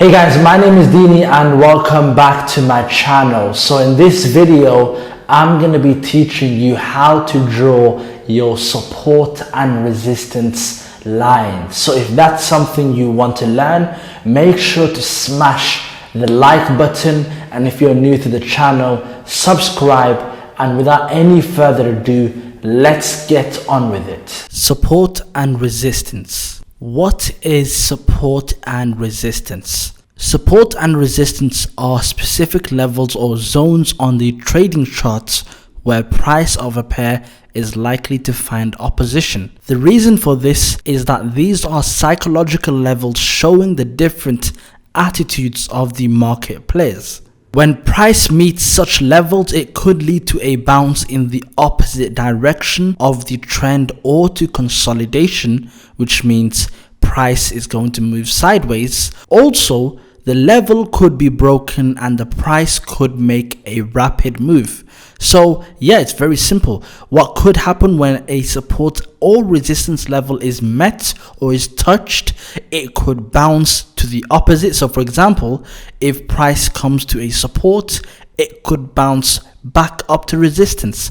Hey guys, my name is Dini and welcome back to my channel. So in this video, I'm going to be teaching you how to draw your support and resistance line. So if that's something you want to learn, make sure to smash the like button, and if you're new to the channel, subscribe. And without any further ado, let's get on with it. Support and resistance. What is support and resistance? Support and resistance are specific levels or zones on the trading charts where price of a pair is likely to find opposition. The reason for this is that these are psychological levels showing the different attitudes of the market players. When price meets such levels, it could lead to a bounce in the opposite direction of the trend or to consolidation, which means price is going to move sideways. Also, the level could be broken and the price could make a rapid move. So yeah, it's very simple. What could happen when a support or resistance level is met or is touched? It could bounce to the opposite. So for example, if price comes to a support, it could bounce back up to resistance,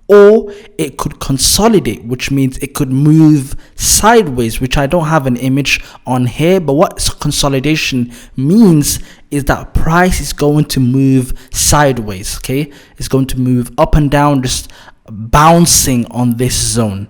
or it could consolidate, which means it could move sideways, which I don't have an image on here. But what consolidation means is that price is going to move sideways. Okay, it's going to move up and down, just bouncing on this zone.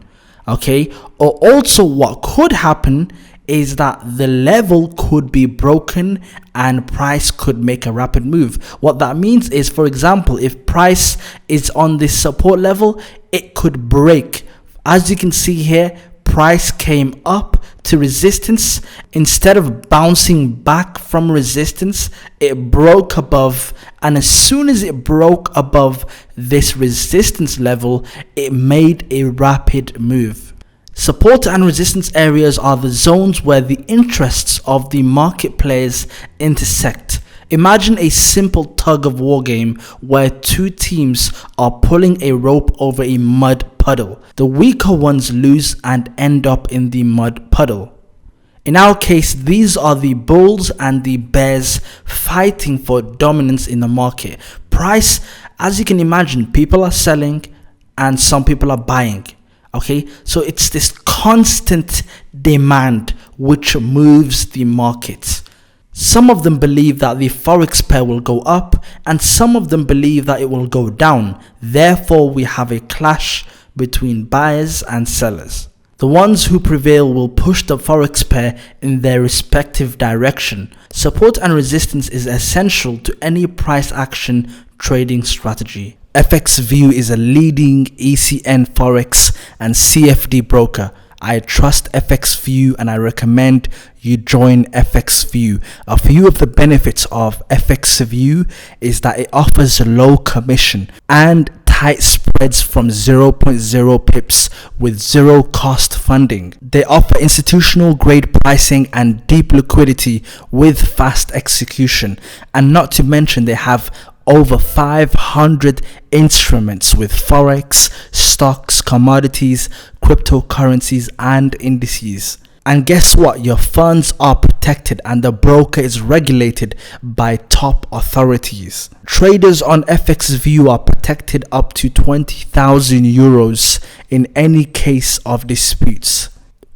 Okay, or also what could happen is that the level could be broken and price could make a rapid move. What that means is, for example, if price is on this support level, it could break. As you can see here, price came up to resistance. Instead of bouncing back from resistance, it broke above, and as soon as it broke above this resistance level, it made a rapid move. Support and resistance areas are the zones where the interests of the market players intersect. Imagine a simple tug of war game where two teams are pulling a rope over a mud puddle. The weaker ones lose and end up in the mud puddle. In our case, these are the bulls and the bears fighting for dominance in the market. Price, as you can imagine, people are selling and some people are buying. Okay, so it's this constant demand which moves the market. Some of them believe that the Forex pair will go up, and some of them believe that it will go down. Therefore, we have a clash between buyers and sellers. The ones who prevail will push the Forex pair in their respective direction. Support and resistance is essential to any price action trading strategy. FXView is a leading ECN Forex and CFD broker. I trust FXView and I recommend you join FXView. A few of the benefits of FXView is that it offers low commission and tight spreads from 0.0 pips with zero cost funding. They offer institutional grade pricing and deep liquidity with fast execution. And not to mention, they have over 500 instruments with Forex, stocks, commodities, cryptocurrencies, and indices. And guess what? Your funds are protected and the broker is regulated by top authorities. Traders on FXView are protected up to 20,000 euros in any case of disputes.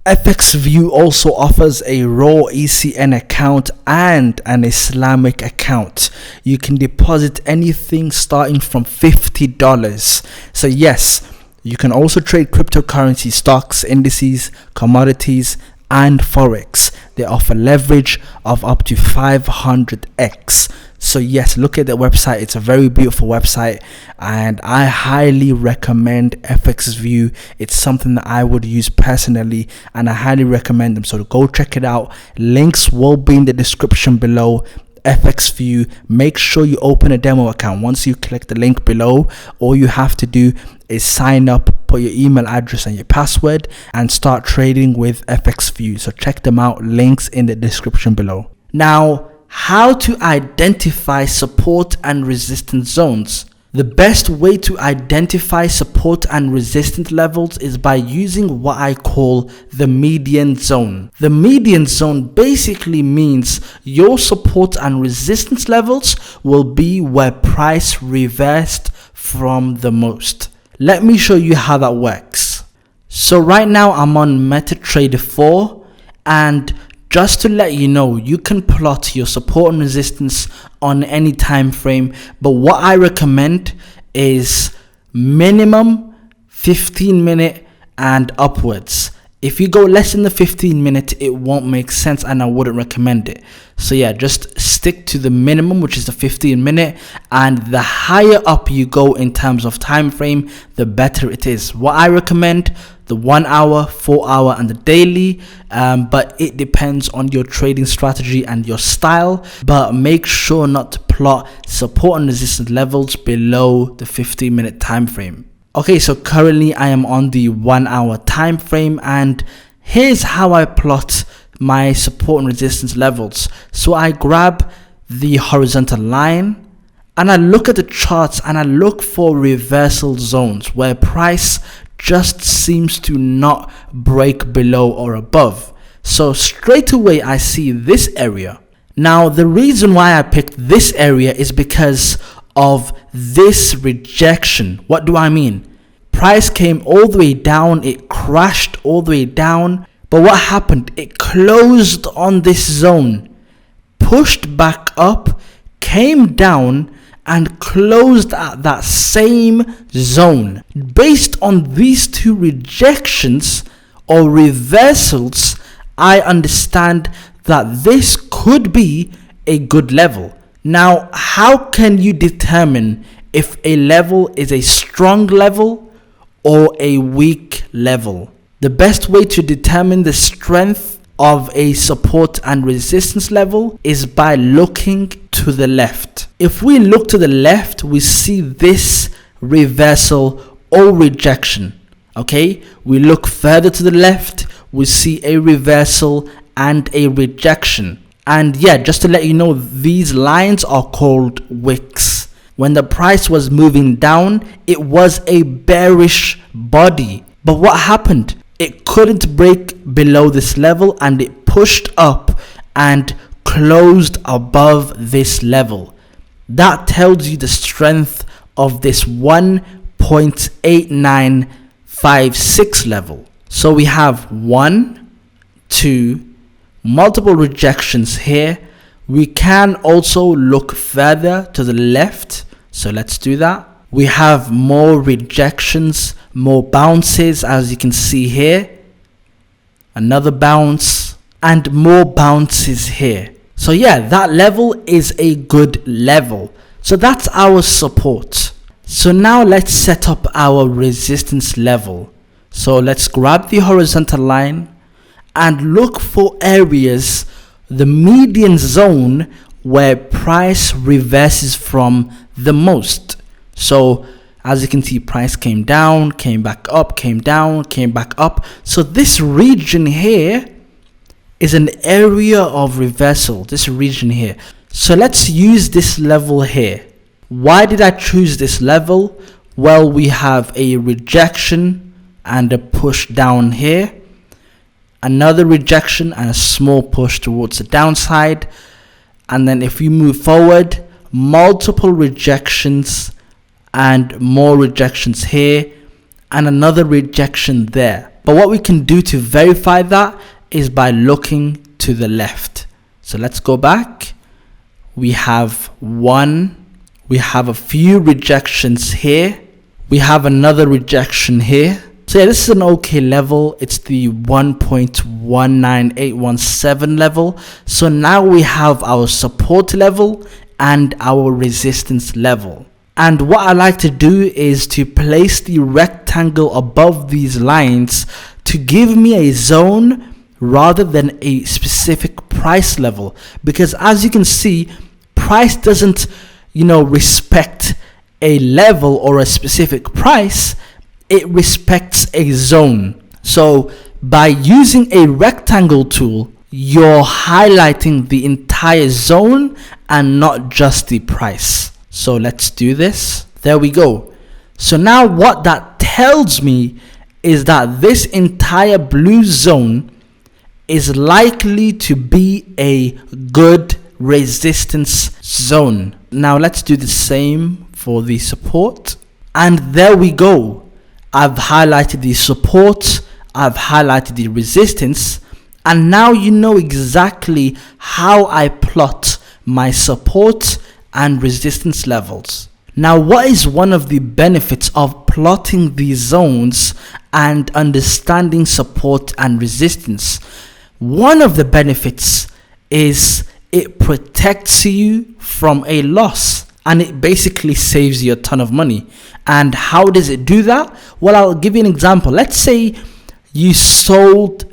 FXView also offers a raw ECN account and an Islamic account. You can deposit anything starting from $50. So yes, you can also trade cryptocurrency, stocks, indices, commodities, and Forex. They offer leverage of up to 500x. So yes, look at their website. It's a very beautiful website and I highly recommend FXView. It's something that I would use personally and I highly recommend them. So go check it out. Links will be in the description below. FXView, make sure you open a demo account. Once you click the link below, all you have to do is sign up, put your email address and your password and start trading with FXView. So check them out, links in the description below. Now, how to identify support and resistance zones. The best way to identify support and resistance levels is by using what I call the median zone. The median zone basically means your support and resistance levels will be where price reversed from the most. Let me show you how that works. So right now I'm on MetaTrader 4, and just to let you know, you can plot your support and resistance on any time frame, but what I recommend is minimum 15-minute and upwards. If you go less than the 15-minute, it won't make sense and I wouldn't recommend it. So yeah, just stick to the minimum, which is the 15-minute, and the higher up you go in terms of time frame, the better it is. What I recommend, the 1 hour, 4 hour, and the daily, but it depends on your trading strategy and your style. But make sure not to plot support and resistance levels below the 15-minute time frame. Okay, so currently I am on the 1 hour time frame, and here's how I plot my support and resistance levels. So I grab the horizontal line and I look at the charts and I look for reversal zones where price just seems to not break below or above. So straight away I see this area. Now the reason why I picked this area is because of this rejection. What do I mean? Price came all the way down, it crashed all the way down, but what happened? It closed on this zone, pushed back up, came down, and closed at that same zone. Based on these two rejections or reversals, I understand that this could be a good level. Now, how can you determine if a level is a strong level or a weak level? The best way to determine the strength of a support and resistance level is by looking to the left. If we look to the left, we see this reversal or rejection. Okay, we look further to the left, we see a reversal and a rejection. And yeah, just to let you know, these lines are called wicks. When the price was moving down, it was a bearish body. But what happened? It couldn't break below this level and it pushed up and closed above this level. That tells you the strength of this 1.8956 level. So we have 1, 2, multiple rejections here. We can also look further to the left. So let's do that. We have more rejections, more bounces, as you can see here. Another bounce and more bounces here. So yeah, that level is a good level. So that's our support. So now let's set up our resistance level. So let's grab the horizontal line and look for areas, the median zone, where price reverses from the most. So as you can see, price came down, came back up, came down, came back up. So this region here is an area of reversal, this region here. So let's use this level here. Why did I choose this level? Well, we have a rejection and a push down here, another rejection and a small push towards the downside. And then if you move forward, multiple rejections and more rejections here and another rejection there. But what we can do to verify that is by looking to the left. So let's go back. We have a few rejections here. We have another rejection here. So yeah, this is an okay level. It's the 1.19817 level. So now we have our support level and our resistance level. And what I like to do is to place the rectangle above these lines to give me a zone rather than a specific price level. Because as you can see, price doesn't, respect a level or a specific price. It respects a zone. So by using a rectangle tool, you're highlighting the entire zone and not just the price. So let's do this. There we go. So now what that tells me is that this entire blue zone is likely to be a good resistance zone. Now let's do the same for the support. And there we go. I've highlighted the support, I've highlighted the resistance, and now you know exactly how I plot my support and resistance levels. Now, what is one of the benefits of plotting these zones and understanding support and resistance? One of the benefits is it protects you from a loss, and it basically saves you a ton of money. And how does it do that? Well, I'll give you an example. Let's say you sold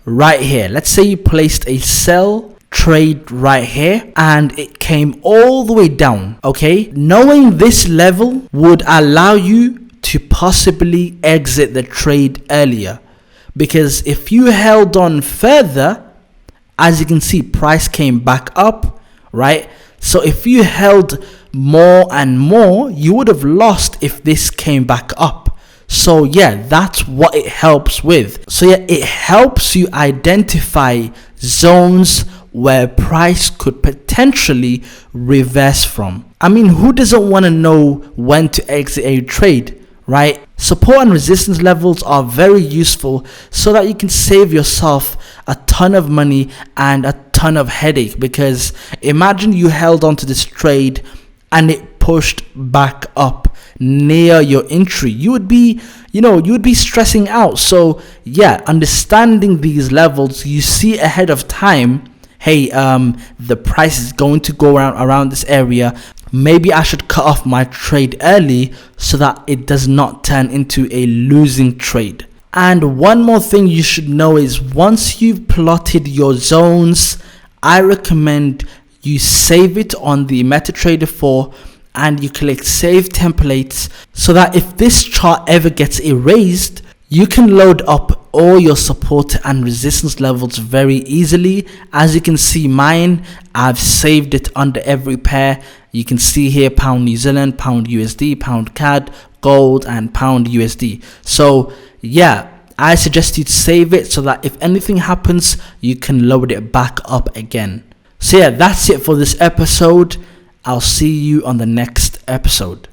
right here. Let's say you placed a sell trade right here and it came all the way down. Okay, knowing this level would allow you to possibly exit the trade earlier, because if you held on further, as you can see, price came back up, right? So if you held more and more, you would have lost if this came back up. So yeah, that's what it helps with. So yeah, it helps you identify zones where price could potentially reverse from. I mean, who doesn't want to know when to exit a trade, right? Support and resistance levels are very useful so that you can save yourself a ton of money and a ton of headache. Because imagine you held on to this trade and it pushed back up near your entry. You would be stressing out. So yeah, understanding these levels, you see ahead of time, hey, the price is going to go around this area. Maybe I should cut off my trade early so that it does not turn into a losing trade. And one more thing you should know is once you've plotted your zones, I recommend you save it on the MetaTrader 4 and you click Save Templates, so that if this chart ever gets erased, you can load up all your support and resistance levels very easily. As you can see, mine, I've saved it under every pair. You can see here pound New Zealand, pound USD, pound CAD, gold, and pound USD. So yeah, I suggest you to save it so that if anything happens, you can load it back up again. So yeah, that's it for this episode. I'll see you on the next episode.